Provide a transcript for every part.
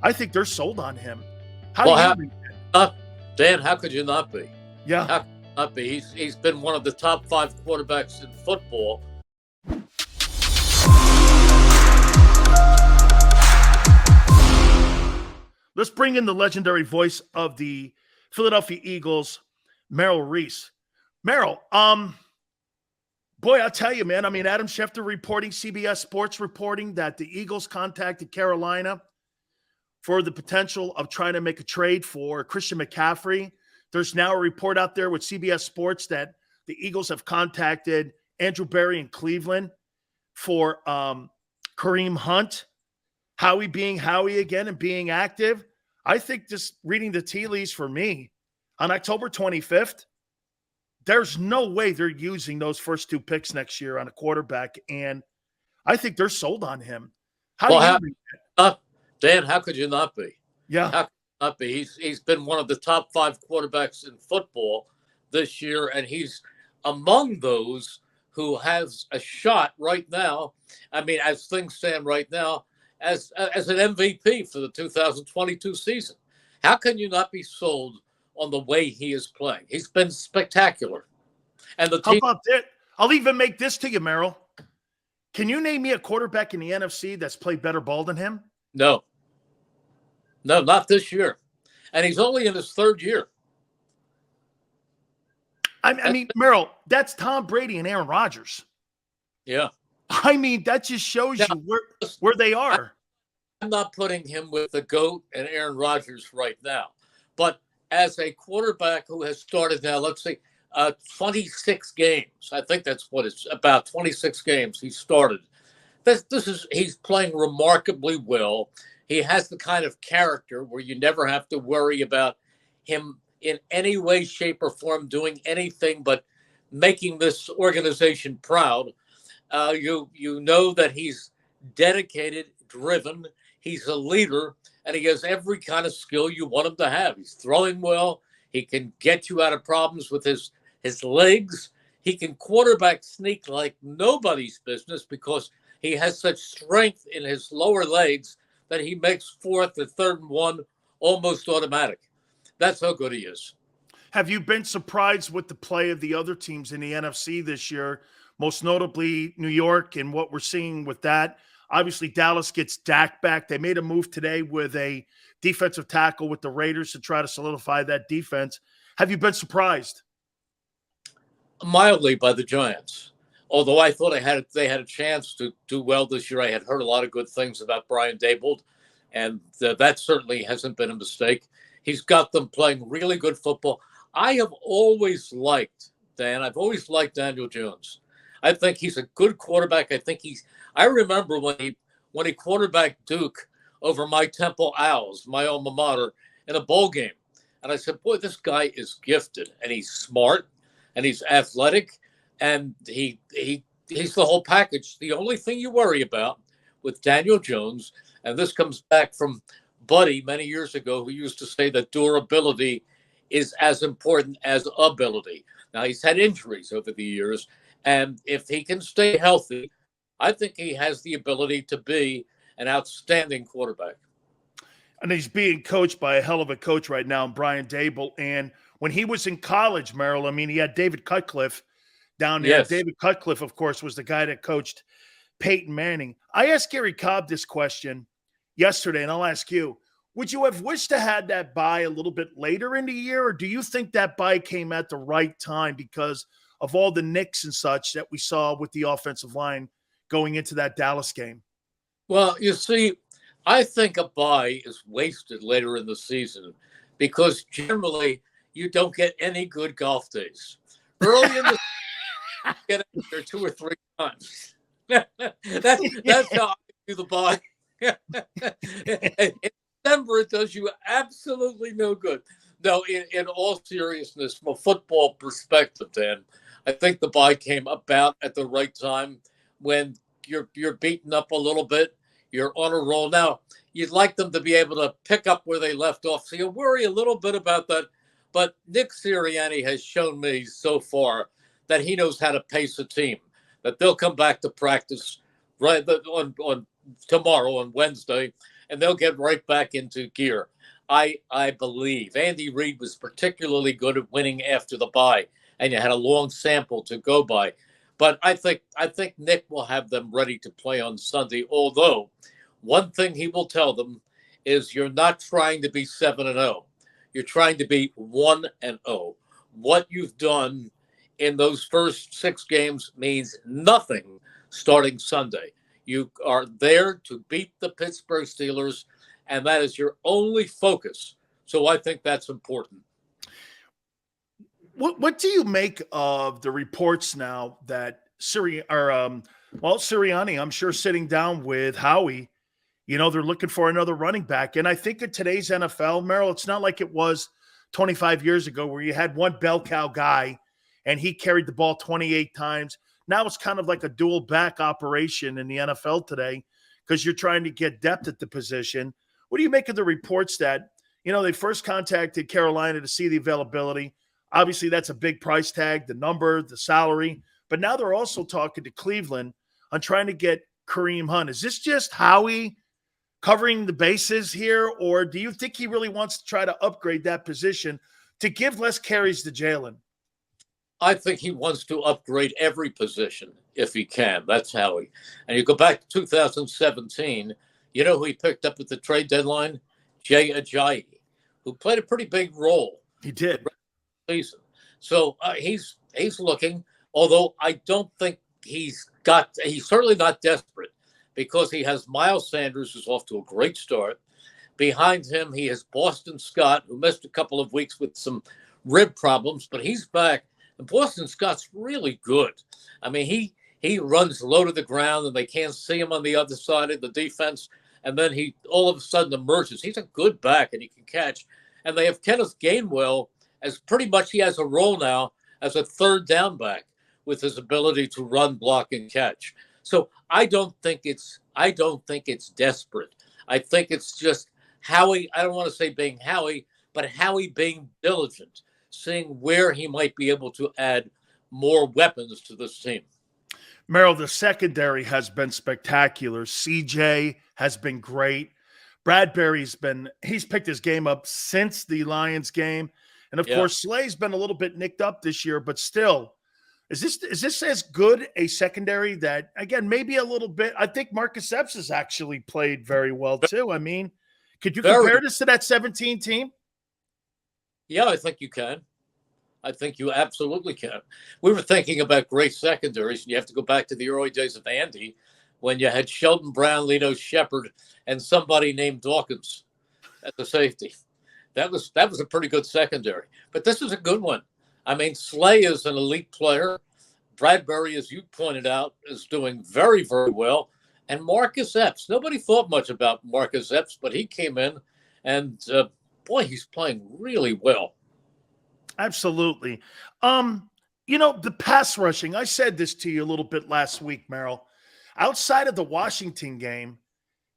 I think they're sold on him. How Well, do you how, read Dan, how could you not be? Yeah. How could you not be? He's been one of the top 5 quarterbacks in football. Let's bring in the legendary voice of the Philadelphia Eagles, Merrill Reese. Merrill, boy, I'll tell you, man. I mean, Adam Schefter reporting, CBS Sports reporting that the Eagles contacted Carolina for the potential of trying to make a trade for Christian McCaffrey. There's now a report out there with CBS Sports that the Eagles have contacted Andrew Berry in Cleveland for Kareem Hunt. Howie being Howie again and being active. I think just reading the tea leaves for me, on October 25th, there's no way they're using those first 2 picks next year on a quarterback, and I think they're sold on him. How do you read that? Dan, how could you not be? Yeah. How could you not be? He's been one of the top 5 quarterbacks in football this year, and he's among those who has a shot right now. I mean, as things stand right now, as an MVP for the 2022 season. How can you not be sold on the way he is playing? He's been spectacular. And the team. How about that? I'll even make this to you, Merrill. Can you name me a quarterback in the NFC that's played better ball than him? No, not this year. And he's only in his 3rd year. I mean, Merrill, that's Tom Brady and Aaron Rodgers. Yeah. I mean, that just shows you where they are. I'm not putting him with the GOAT and Aaron Rodgers right now. But as a quarterback who has started now, let's see, 26 games. I think that's what it's about, 26 games he started. He's playing remarkably well. He has the kind of character where you never have to worry about him in any way, shape, or form doing anything but making this organization proud. You know that he's dedicated, driven. He's a leader, and he has every kind of skill you want him to have. He's throwing well. He can get you out of problems with his legs. He can quarterback sneak like nobody's business because he has such strength in his lower legs that he makes 4th and 3rd and 1 almost automatic. That's how good he is. Have you been surprised with the play of the other teams in the NFC this year? Most notably New York and what we're seeing with that. Obviously, Dallas gets Dak back. They made a move today with a defensive tackle with the Raiders to try to solidify that defense. Have you been surprised? Mildly by the Giants. Although I thought they had a chance to do well this year. I had heard a lot of good things about Brian Daboll, and that certainly hasn't been a mistake. He's got them playing really good football. I have always liked, I've always liked Daniel Jones. I think he's a good quarterback. I remember when he quarterbacked Duke over my Temple Owls, my alma mater, in a bowl game. And I said, boy, this guy is gifted, and he's smart, and he's athletic, and he's the whole package. The only thing you worry about with Daniel Jones, and this comes back from Buddy many years ago, who used to say that durability is as important as ability. Now, he's had injuries over the years, and if he can stay healthy, I think he has the ability to be an outstanding quarterback. And he's being coached by a hell of a coach right now, Brian Daboll. And when he was in college, Merrill, I mean, he had David Cutcliffe down there. Yes. David Cutcliffe, of course, was the guy that coached Peyton Manning. I asked Gary Cobb this question yesterday, and I'll ask you. Would you have wished to have that bye a little bit later in the year, or do you think that bye came at the right time because of all the nicks and such that we saw with the offensive line going into that Dallas game? Well, you see, I think a bye is wasted later in the season because generally you don't get any good golf days. Early in the season, you get it there 2 or 3 times. That's how I do the bye. In December, it does you absolutely no good. No, in all seriousness, from a football perspective, Dan, I think the bye came about at the right time when you're beaten up a little bit. You're on a roll. Now, you'd like them to be able to pick up where they left off. So you worry a little bit about that. But Nick Sirianni has shown me so far that he knows how to pace a team, that they'll come back to practice right on tomorrow, on Wednesday, and they'll get right back into gear. I believe Andy Reid was particularly good at winning after the bye, and you had a long sample to go by. But I think Nick will have them ready to play on Sunday. Although, one thing he will tell them is you're not trying to be 7-0. You're trying to be 1-0. What you've done in those first 6 games means nothing starting Sunday. You are there to beat the Pittsburgh Steelers, and that is your only focus. So I think that's important. What do you make of the reports now that Sirianni, I'm sure, sitting down with Howie, they're looking for another running back. And I think in today's NFL, Merrill, it's not like it was 25 years ago where you had one bell cow guy and he carried the ball 28 times. Now it's kind of like a dual back operation in the NFL today because you're trying to get depth at the position. What do you make of the reports that, they first contacted Carolina to see the availability? Obviously, that's a big price tag, the number, the salary. But now they're also talking to Cleveland on trying to get Kareem Hunt. Is this just Howie covering the bases here, or do you think he really wants to try to upgrade that position to give less carries to Jalen? I think he wants to upgrade every position if he can. That's Howie. And you go back to 2017, you know who he picked up at the trade deadline? Jay Ajayi, who played a pretty big role. He did. Season. So he's looking, although I don't think he's certainly not desperate because he has Miles Sanders, who's off to a great start. Behind him, he has Boston Scott, who missed a couple of weeks with some rib problems, but he's back. And Boston Scott's really good. I mean, he runs low to the ground and they can't see him on the other side of the defense. And then he all of a sudden emerges. He's a good back and he can catch. And they have Kenneth Gainwell as pretty much he has a role now as a third down back with his ability to run, block, and catch. So I don't think it's desperate. I think it's just Howie. I don't want to say being Howie, but Howie being diligent, seeing where he might be able to add more weapons to this team. Merrill, the secondary has been spectacular. CJ has been great. Bradbury's he's picked his game up since the Lions game. And of course, Slay's been a little bit nicked up this year, but still, is this as good a secondary that, again, maybe a little bit? I think Marcus Epps has actually played very well too. I mean, could you compare this to that 17 team? Yeah, I think you can. I think you absolutely can. We were thinking about great secondaries, and you have to go back to the early days of Andy when you had Sheldon Brown, Lito Shepherd, and somebody named Dawkins at the safety. That was a pretty good secondary. But this is a good one. I mean, Slay is an elite player. Bradbury, as you pointed out, is doing very, very well. And Marcus Epps. Nobody thought much about Marcus Epps, but he came in, and boy, he's playing really well. Absolutely. The pass rushing, I said this to you a little bit last week, Merrill. Outside of the Washington game,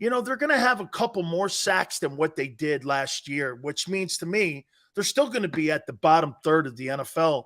they're going to have a couple more sacks than what they did last year, which means to me they're still going to be at the bottom third of the NFL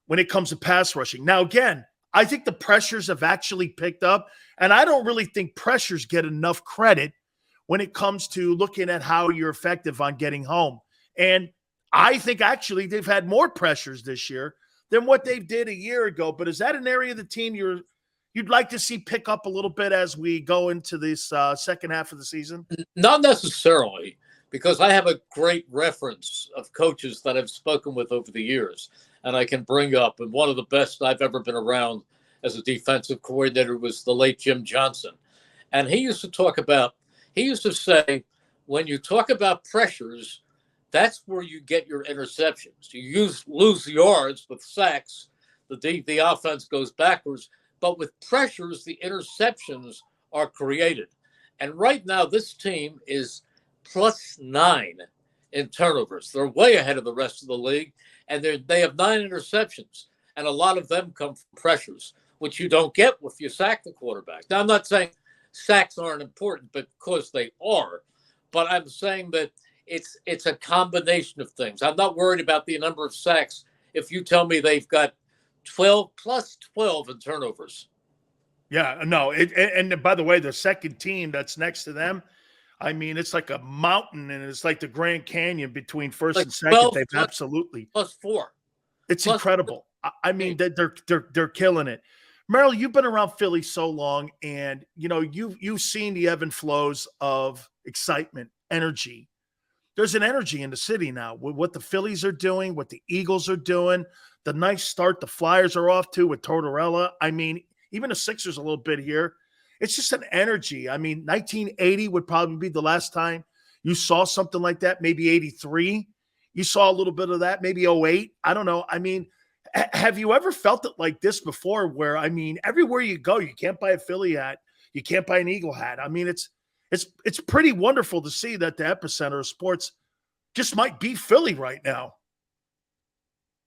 when it comes to pass rushing. Now, again, I think the pressures have actually picked up, and I don't really think pressures get enough credit when it comes to looking at how you're effective on getting home. And I think actually they've had more pressures this year than what they did a year ago. But is that an area of the team you'd like to see pick up a little bit as we go into this second half of the season? Not necessarily, because I have a great reference of coaches that I've spoken with over the years, and I can bring up. And one of the best I've ever been around as a defensive coordinator was the late Jim Johnson. And he used to say, when you talk about pressures, that's where you get your interceptions. You lose yards with sacks. The offense goes backwards. But with pressures, the interceptions are created. And right now, this team is +9 in turnovers. They're way ahead of the rest of the league. And they have 9 interceptions. And a lot of them come from pressures, which you don't get if you sack the quarterback. Now, I'm not saying sacks aren't important because they are. But I'm saying that it's a combination of things. I'm not worried about the number of sacks if you tell me they've got 12 plus 12 in turnovers. Yeah, no. And by the way, the second team that's next to them, I mean, it's like a mountain, and it's like the Grand Canyon between first Like and second. 12 They've absolutely, plus 4. it's Plus incredible. I mean, 8. they're killing it. Merrill, you've been around Philly so long, and you've seen the ebb and flows of excitement, energy. There's an energy in the city now with what the Phillies are doing, what the Eagles are doing, the nice start the Flyers are off to with Tortorella. I mean, even the Sixers a little bit here. It's just an energy. I mean, 1980 would probably be the last time you saw something like that. Maybe 83. You saw a little bit of that. Maybe '08. I don't know. I mean, have you ever felt it like this before where, I mean, everywhere you go, you can't buy a Philly hat. You can't buy an Eagle hat. I mean, it's pretty wonderful to see that the epicenter of sports just might be Philly right now.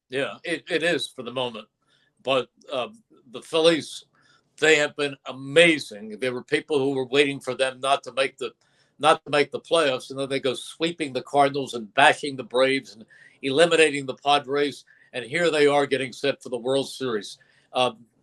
Yeah, it is for the moment. But the Phillies, they have been amazing. There were people who were waiting for them not to make the playoffs, and then they go sweeping the Cardinals and bashing the Braves and eliminating the Padres, and here they are getting set for the World Series.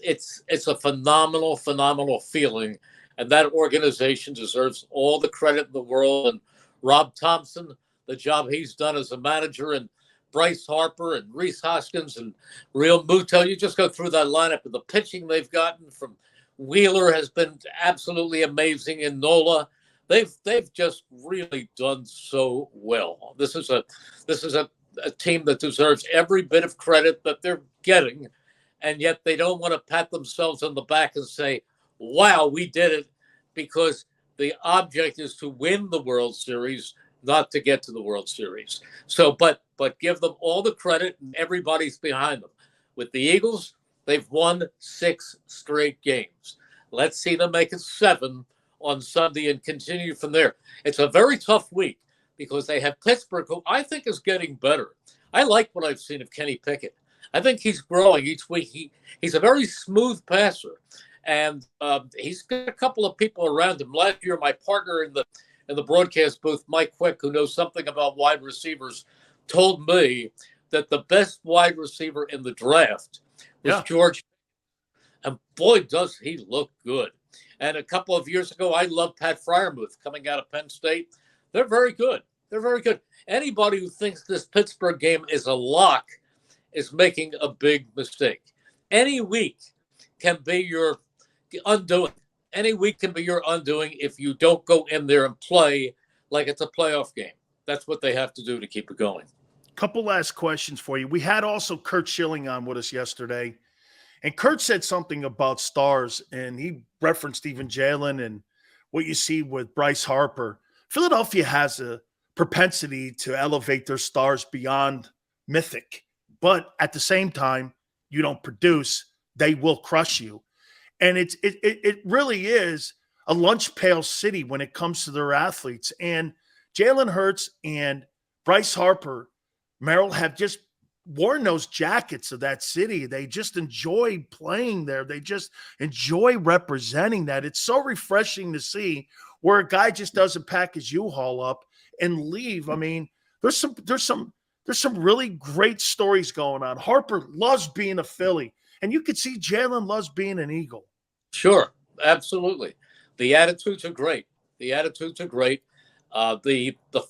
It's a phenomenal feeling, and that organization deserves all the credit in the world. And Rob Thompson, the job he's done as a manager, and Bryce Harper and Reese Hoskins and Real Muto. You just go through that lineup, and the pitching they've gotten from Wheeler has been absolutely amazing. And Nola, they've just really done so well. This is a team that deserves every bit of credit that they're getting, and yet they don't want to pat themselves on the back and say, "Wow, we did it," because the object is to win the World Series, not to get to the World Series. So, but give them all the credit, and everybody's behind them. With the Eagles, they've won 6 straight games. Let's see them make it 7 on Sunday and continue from there. It's a very tough week because they have Pittsburgh, who I think is getting better. I like what I've seen of Kenny Pickett. I think he's growing each week. He's a very smooth passer, and he's got a couple of people around him. Last year, my partner in the broadcast booth, Mike Quick, who knows something about wide receivers, told me that the best wide receiver in the draft was George. And boy, does he look good. And a couple of years ago, I loved Pat Fryermuth coming out of Penn State. They're very good. They're very good. Anybody who thinks this Pittsburgh game is a lock is making a big mistake. Any week can be your undoing. Any week can be your undoing if you don't go in there and play like it's a playoff game. That's what they have to do to keep it going. Couple last questions for you. We had also Kurt Schilling on with us yesterday, and Kurt said something about stars, and he referenced even Jalen and what you see with Bryce Harper. Philadelphia has a propensity to elevate their stars beyond mythic, but at the same time, you don't produce, they will crush you. And it really is a lunch pail city when it comes to their athletes. And Jalen Hurts and Bryce Harper, Merrill, have just worn those jackets of that city. They just enjoy playing there. They just enjoy representing that. It's so refreshing to see where a guy just doesn't pack his U-Haul up and leave. I mean, there's some really great stories going on. Harper loves being a Philly, and you could see Jalen loves being an Eagle. Sure, absolutely. The attitudes are great. The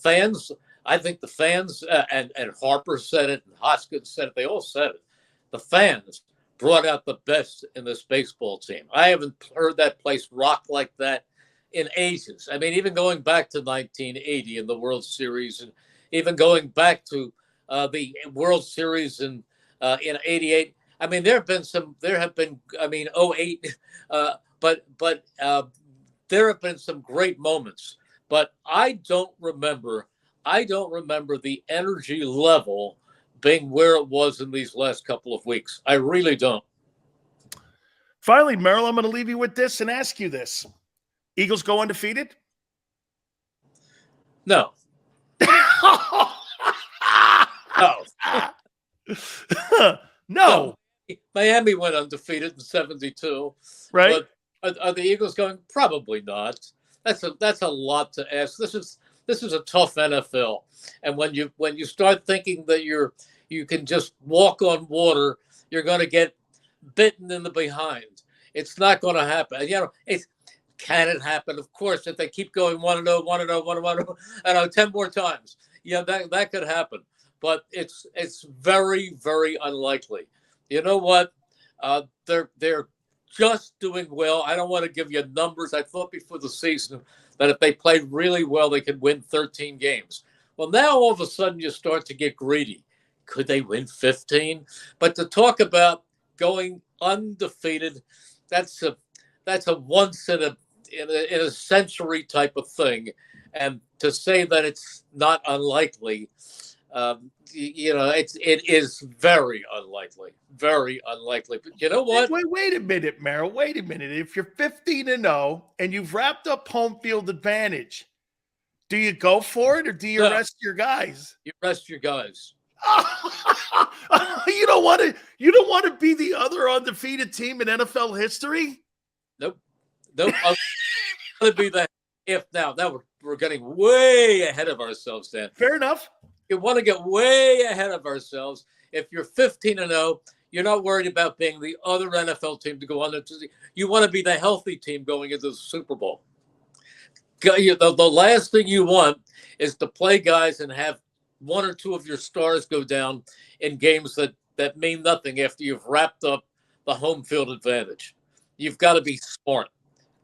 fans, I think the fans, and Harper said it, and Hoskins said it, they all said it. The fans brought out the best in this baseball team. I haven't heard that place rock like that in ages. I mean, even going back to 1980 in the World Series, and even going back to the World Series in '88. I mean, there have been, '08, but there have been some great moments. But I don't remember the energy level being where it was in these last couple of weeks. I really don't. Finally, Merrill, I'm going to leave you with this and ask you this. Eagles go undefeated? No. No. Miami went undefeated in '72. Right. But are the Eagles going? Probably not. That's a lot to ask. This is a tough NFL. And when you start thinking that you can just walk on water, you're going to get bitten in the behind. It's not going to happen. Can it happen? Of course, if they keep going 1-0, 1-0, 1-0, 1-0, 10 more times, that could happen. But it's very, very unlikely. You know what? They're just doing well. I don't want to give you numbers. I thought before the season that if they played really well, they could win 13 games. Well, now all of a sudden you start to get greedy. Could they win 15? But to talk about going undefeated, that's a once in a century type of thing. And to say that it's not unlikely, it is very unlikely. But you know what? Wait a minute, Merrill. Wait a minute. If you're 15-0 and you've wrapped up home field advantage, do you go for it or do you rest your guys? You rest your guys. You don't want to be the other undefeated team in NFL history? Nope. I'm going to be that. Now we're getting way ahead of ourselves, Dan. Fair enough. You want to get way ahead of ourselves. If you're 15-0, you're not worried about being the other NFL team to go on. You want to be the healthy team going into the Super Bowl. The last thing you want is to play guys and have one or two of your stars go down in games that mean nothing after you've wrapped up the home field advantage. You've got to be smart.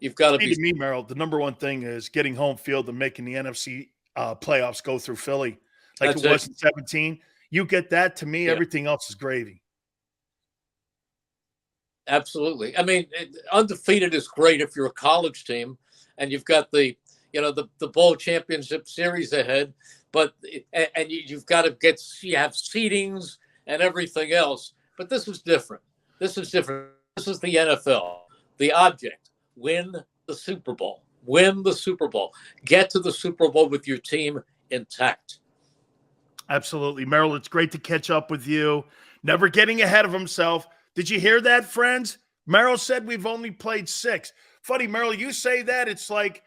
You've got to be. To me, Merrill, the number one thing is getting home field and making the NFC playoffs go through Philly like it was in 17. You get that, to me, everything else is gravy. Absolutely. I mean, undefeated is great if you're a college team and you've got the bowl championship series ahead, but you've got to you have seedings and everything else. But this is different. This is the NFL. The object: win the Super Bowl. Win the Super Bowl. Get to the Super Bowl with your team intact. Absolutely. Merrill, it's great to catch up with you. Never getting ahead of himself. Did you hear that, friends? Merrill said we've only played 6. Funny, Merrill, you say that, it's like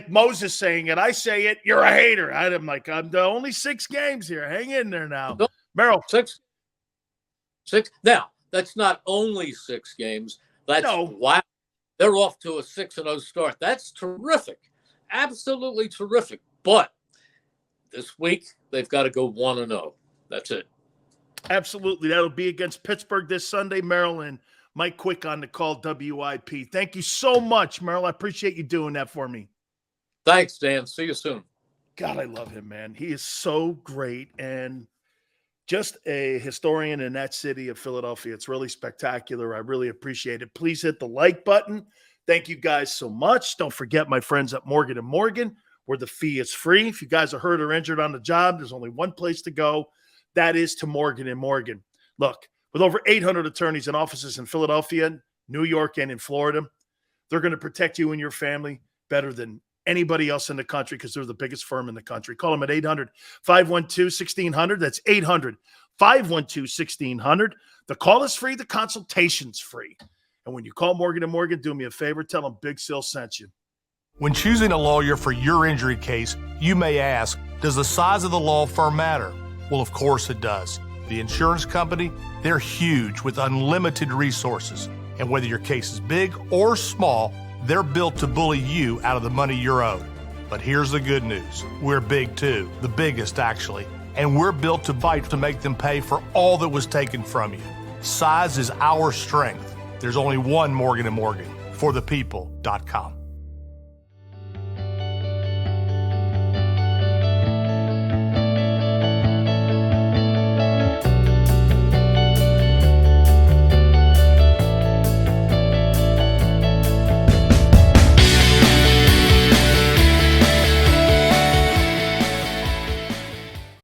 Moses saying it. I say it, you're a hater. I'm like, I'm the only 6 games here. Hang in there now. No, Merrill. 6. Now, that's not only 6 games. Wow. They're off to a 6-0 start. That's terrific. Absolutely terrific. But this week, they've got to go 1-0. That's it. Absolutely. That'll be against Pittsburgh this Sunday. Merrill and Mike Quick on the call, WIP. Thank you so much, Merrill. I appreciate you doing that for me. Thanks, Dan. See you soon. God, I love him, man. He is so great and just a historian in that city of Philadelphia. It's really spectacular. I really appreciate it. Please hit the like button. Thank you guys so much. Don't forget my friends at Morgan & Morgan, where the fee is free. If you guys are hurt or injured on the job, there's only one place to go. That is to Morgan & Morgan. Look, with over 800 attorneys and offices in Philadelphia, New York, and in Florida, they're going to protect you and your family better than anybody else in the country because they're the biggest firm in the country. Call them at 800-512-1600. That's 800-512-1600. The call is free. The consultation's free. And when you call Morgan & Morgan, do me a favor. Tell them Big Sil sent you. When choosing a lawyer for your injury case, you may ask, does the size of the law firm matter? Well, of course it does. The insurance company, they're huge with unlimited resources. And whether your case is big or small, they're built to bully you out of the money you're owed. But here's the good news. We're big too, the biggest actually. And we're built to fight to make them pay for all that was taken from you. Size is our strength. There's only one Morgan & Morgan. ForThePeople.com.